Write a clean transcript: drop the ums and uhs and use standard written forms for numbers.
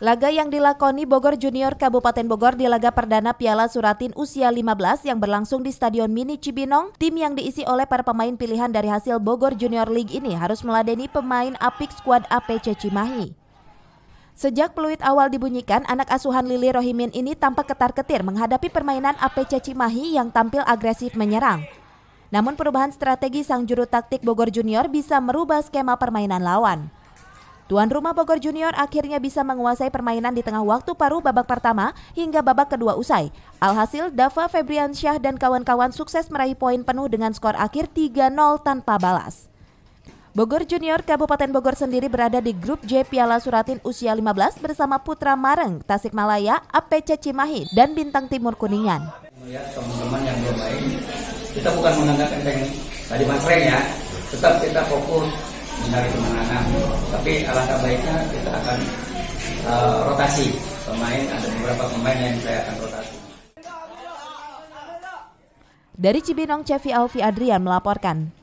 Laga yang dilakoni Bogor Junior Kabupaten Bogor di laga perdana Piala Suratin usia 15 yang berlangsung di Stadion Mini Cibinong, tim yang diisi oleh para pemain pilihan dari hasil Bogor Junior League ini harus meladeni pemain apik skuad APC Cimahi. Sejak peluit awal dibunyikan, anak asuhan Lili Rohimin ini tampak ketar-ketir menghadapi permainan APC Cimahi yang tampil agresif menyerang. Namun perubahan strategi sang juru taktik Bogor Junior bisa merubah skema permainan lawan. Tuan rumah Bogor Junior akhirnya bisa menguasai permainan di tengah waktu paruh babak pertama hingga babak kedua usai. Alhasil, Dava Febriansyah dan kawan-kawan sukses meraih poin penuh dengan skor akhir 3-0 tanpa balas. Bogor Junior Kabupaten Bogor sendiri berada di grup J Piala Suratin usia 15 bersama Putra Mareng, Tasikmalaya, APC Cimahi, dan Bintang Timur Kuningan. Melihat teman-teman yang bermain, kita bukan menganggap enteng tadi Mas Reng ya, tetap kita fokus mencari kemenangan. Tapi alangkah baiknya kita akan rotasi pemain, ada beberapa pemain yang saya akan rotasi. Dari Cibinong, Cevi Alfi Adrian melaporkan.